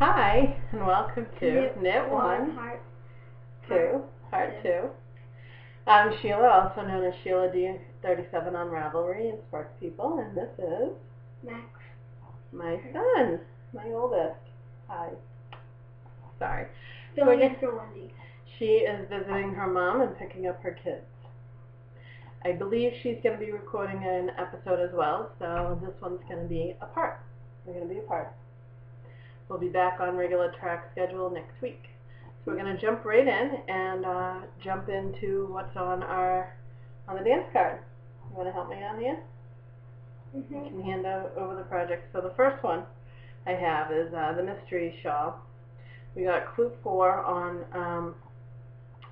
Hi, and welcome to Knit One, Heart Two. Two. I'm Sheila, also known as Sheila D37 on Ravelry and Sparks People, and this is Max. my son, my oldest. Hi. Sorry. Filling in for Wendy. She is visiting her mom and picking up her kids. I believe she's going to be recording an episode as well, so this one's going to be a part. We're going to be a part. We'll be back on regular track schedule next week. So we're going to jump right in and jump into what's on the dance card. You want to help me out here? Mm-hmm. You can hand over the project. So the first one I have is the mystery shawl. We got clue 4 on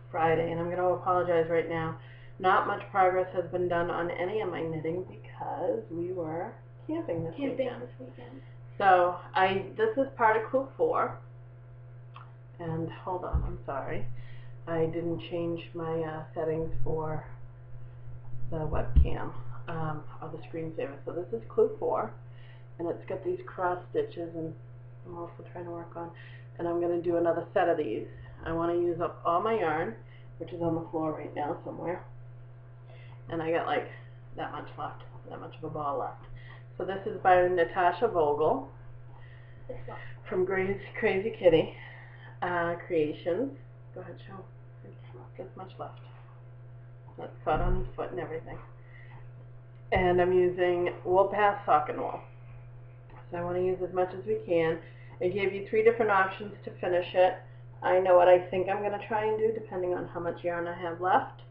Friday, and I'm going to apologize right now. Not much progress has been done on any of my knitting because we were camping this weekend. So this is part of clue 4. And hold on, I'm sorry. I didn't change my settings for the webcam or the screensaver. So this is clue 4, and it's got these cross stitches, and I'm also trying to work on. And I'm going to do another set of these. I want to use up all my yarn, which is on the floor right now somewhere. And I got like that much left, that much of a ball left. So this is by Natasha Vogel from Crazy Kitty Creations. Go ahead, show. This much left. That's caught on his foot and everything. And I'm using Wool Pass Sock and Wool. So I want to use as much as we can. I gave you 3 different options to finish it. I know what I think I'm going to try and do depending on how much yarn I have left.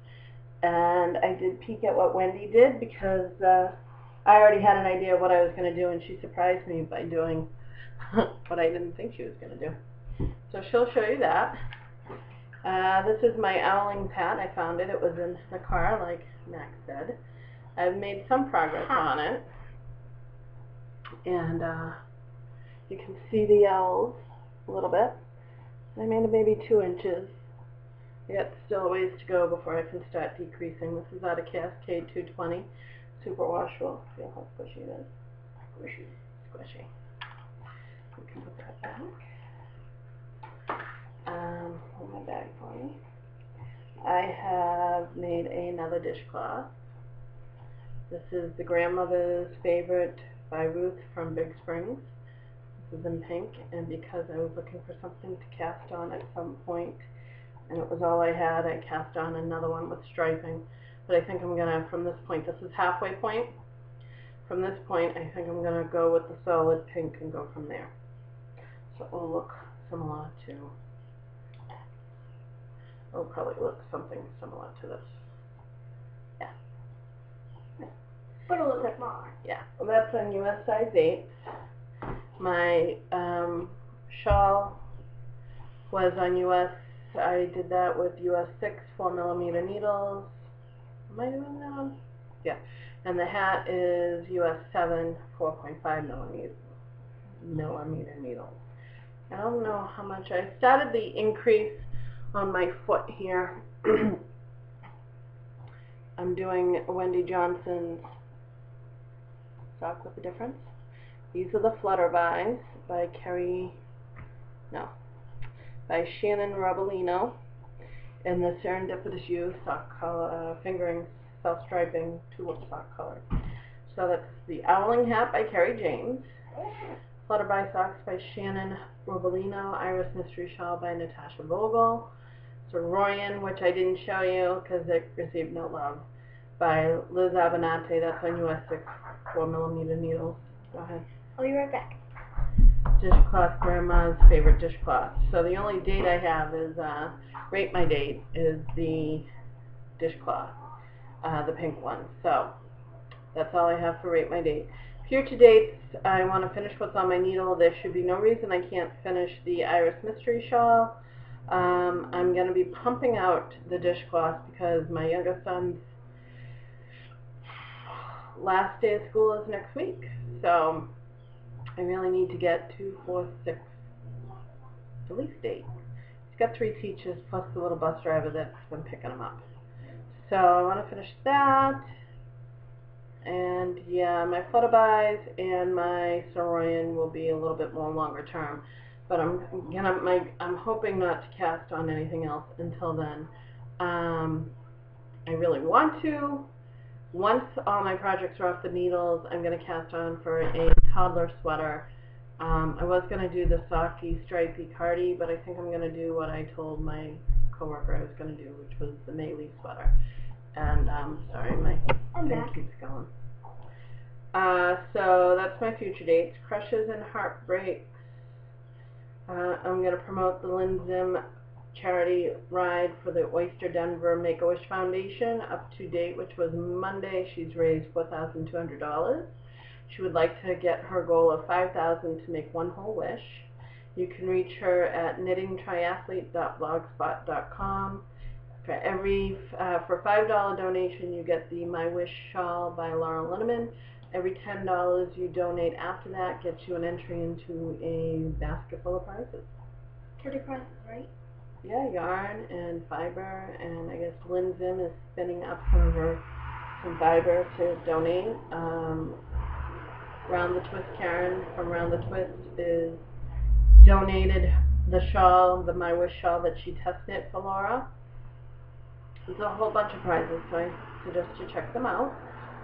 And I did peek at what Wendy did because I already had an idea of what I was going to do, and she surprised me by doing what I didn't think she was going to do. So she'll show you that. This is my owling pad. I found it. It was in the car, like Max said. I've made some progress on it. And you can see the owls a little bit. I made it maybe 2 inches. I got still a ways to go before I can start decreasing. This is out of Cascade 220 Superwash Wool. Feel how squishy it is. Squishy. We can put that back. Hold my bag for me. I have made another dishcloth. This is the Grandmother's Favorite by Ruth from Big Springs. This is in pink, and because I was looking for something to cast on at some point, and it was all I had, I cast on another one with striping. But I think I'm going to, from this point, this is halfway point. From this point, I think I'm going to go with the solid pink and go from there. So it will look similar to, it'll probably look something similar to this. Yeah. But a little bit more. Yeah. Well, that's on US size 8. My shawl was on US. I did that with US 6 4mm needles. Am I doing that one? Yeah. And the hat is US 7 4.5mm needles. I don't know how much. I started the increase on my foot here. I'm doing Wendy Johnson's Sock with a Difference. These are the Flutterbys by by Shannon Robolino, and the Serendipitous You sock color, fingering, self-striping, tulip sock color. So that's the Owling Hat by Carrie James, Flutterby Socks by Shannon Robolino, Iris Mystery Shawl by Natasha Vogel, Soroyan, which I didn't show you because it received no love, by Liz Avenante. That's on US 6 4mm needles. Go ahead. I'll be right back. Dishcloth, Grandma's Favorite Dishcloth. So the only date I have is, rate my date, is the dishcloth, the pink one. So that's all I have for rate my date. Future dates, I want to finish what's on my needle. There should be no reason I can't finish the Iris Mystery Shawl. I'm going to be pumping out the dishcloth because my youngest son's last day of school is next week. So I really need to get 2, 4, 6 release date. He's got 3 teachers plus the little bus driver that's been picking him up. So I want to finish that. And yeah, my Flutterbys and my Soroyan will be a little bit more longer term. but I'm hoping not to cast on anything else until then. I really want to. Once all my projects are off the needles, I'm going to cast on for a toddler sweater. I was going to do the softy stripy cardi, but I think I'm going to do what I told my coworker I was going to do, which was the Maylee sweater. And sorry, my thing keeps going. So that's my future dates. Crushes and Heartbreaks. I'm going to promote the Lynn Zim charity ride for the Oyster Denver Make-A-Wish Foundation. Up to date, which was Monday, she's raised $4,200. She would like to get her goal of $5,000 to make one whole wish. You can reach her at knittingtriathlete.blogspot.com. For $5 donation, you get the My Wish shawl by Laura Linneman. Every $10 you donate after that gets you an entry into a basket full of prizes. 30 prizes, right? Yeah, yarn and fiber, and I guess Lynn Zim is spinning up some fiber to donate. Round the Twist Karen from Round the Twist is donated the shawl, the My Wish shawl that she test knit for Laura. There's a whole bunch of prizes, so I suggest you check them out.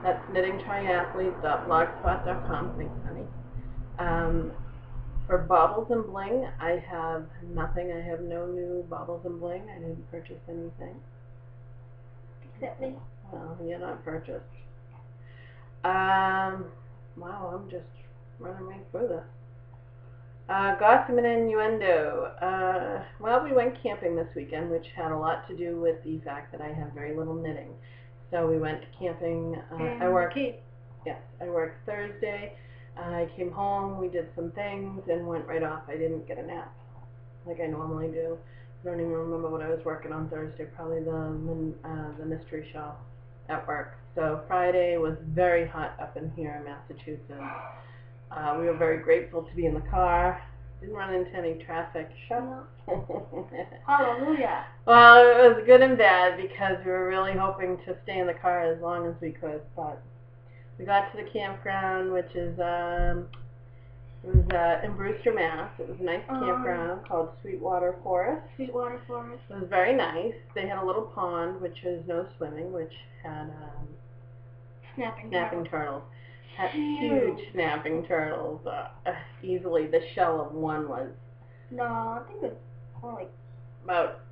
That's knittingtriathlete.blogspot.com. Thanks, honey. For Baubles and Bling, I have nothing. I have no new Baubles and Bling. I didn't purchase anything. Except me. Well, you're not purchased. Wow, I'm just running right through this. Gossip and innuendo. Well, we went camping this weekend, which had a lot to do with the fact that I have very little knitting. So we went camping. I worked Thursday. I came home, we did some things, and went right off. I didn't get a nap like I normally do. I don't even remember what I was working on Thursday, probably the mystery shawl at work. So Friday was very hot up in here in Massachusetts. We were very grateful to be in the car. Didn't run into any traffic. No. Hallelujah. Well, it was good and bad because we were really hoping to stay in the car as long as we could, but we got to the campground, which is in Brewster, Mass. It was a nice campground called Sweetwater Forest. Sweetwater Forest. It was very nice. They had a little pond, which is no swimming, which had snapping turtles. Had huge snapping turtles. Easily, the shell of one was. No, I think it was more like about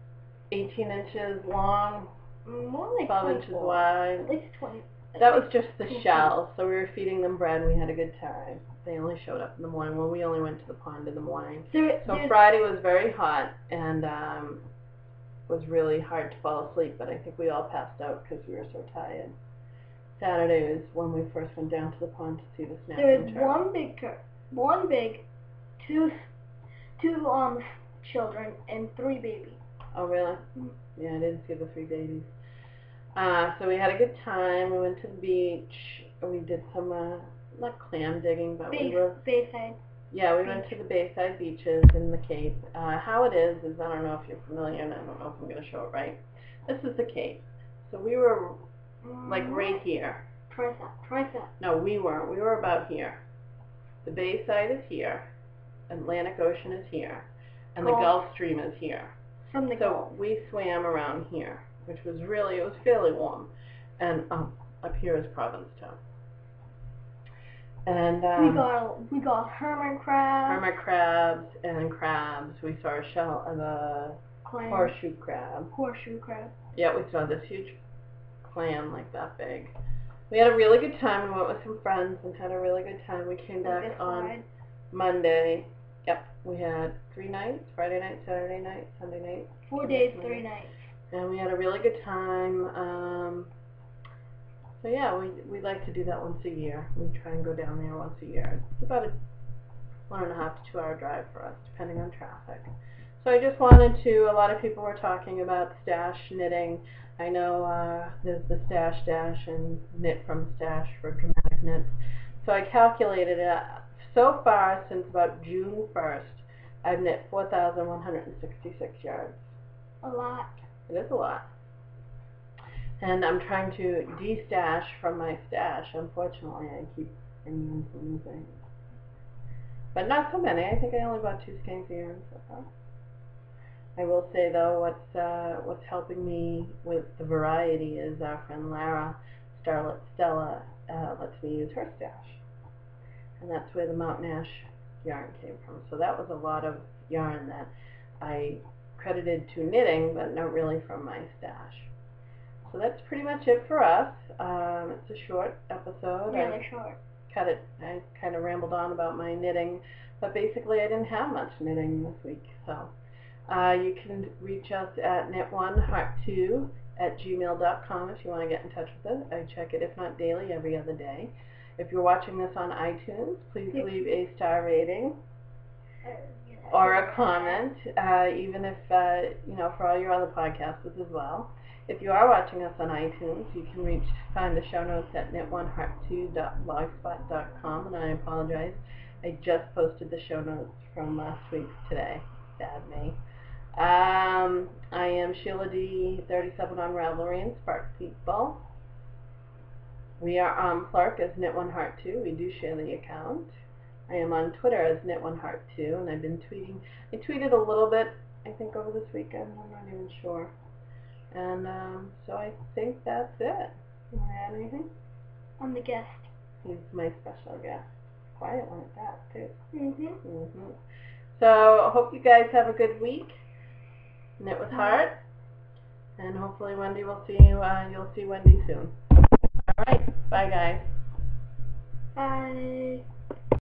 18 inches long, more like 12 24. inches wide. At least 20. That was just the shell, so we were feeding them bread and we had a good time. They only showed up in the morning. Well, we only went to the pond in the morning. So Friday was very hot and was really hard to fall asleep, but I think we all passed out because we were so tired. Saturday was when we first went down to the pond to see the snapping turtle. There was one big, two children and 3 babies. Oh, really? Mm-hmm. Yeah, I didn't see the 3 babies. So we had a good time. We went to the beach. We did some, not clam digging, but we were... Bayside. Yeah, we went to the Bayside beaches in the Cape. How it is, I don't know if you're familiar, and I don't know if I'm going to show it right. This is the Cape. So we were, like, right here. Tricep. No, we weren't. We were about here. The Bayside is here. Atlantic Ocean is here. And the Gulf Stream is here. From the Gulf. So we swam around here, which was really, it was fairly warm. And up here is Provincetown. And we got hermit crabs and crabs. We saw a shell of a horseshoe crab. Yeah, we saw this huge clam like that big. We had a really good time. We went with some friends and had a really good time. We came back on Monday. Yep, we had 3 nights: Friday night, Saturday night, Sunday night. 4 days, 3 nights. And we had a really good time. So yeah, we like to do that once a year. We try and go down there once a year. It's about a 1.5 to 2 hour drive for us, depending on traffic. So I just wanted to, a lot of people were talking about stash knitting. I know there's the Stash Dash and Knit from Stash for dramatic knits. So I calculated it. So far, since about June 1st, I've knit 4,166 yards. A lot. It is a lot. And I'm trying to de-stash from my stash. Unfortunately, I keep bringing in some new things. but not so many. I think I only bought 2 skeins of yarn so far. I will say though, what's helping me with the variety is our friend Lara, Starlet Stella, lets me use her stash, and that's where the Mountain Ash yarn came from. So that was a lot of yarn that I credited to knitting, but not really from my stash. So that's pretty much it for us. It's a short episode. Really short. I kind of rambled on about my knitting, but basically I didn't have much knitting this week. So you can reach us at knit1heart2@gmail.com if you want to get in touch with it. I check it, if not daily, every other day. If you're watching this on iTunes, please leave a star rating or a comment, even if, for all your other podcasters as well. If you are watching us on iTunes, you can find the show notes at knit1heart2.blogspot.com, and I apologize, I just posted the show notes from last week today. Bad me. I am Sheila D37 on Ravelry and Spark People. We are on Plurk as Knit1Heart2. We do share the account. I am on Twitter as Knit1Heart2, and I've been tweeting. I tweeted a little bit, I think, over this weekend. I'm not even sure. And so I think that's it. You want to add anything? I'm the guest. He's my special guest. Quiet like that, too. Mm-hmm. So I hope you guys have a good week. Knit with heart. And hopefully Wendy will see you. You'll see Wendy soon. All right. Bye, guys. Bye.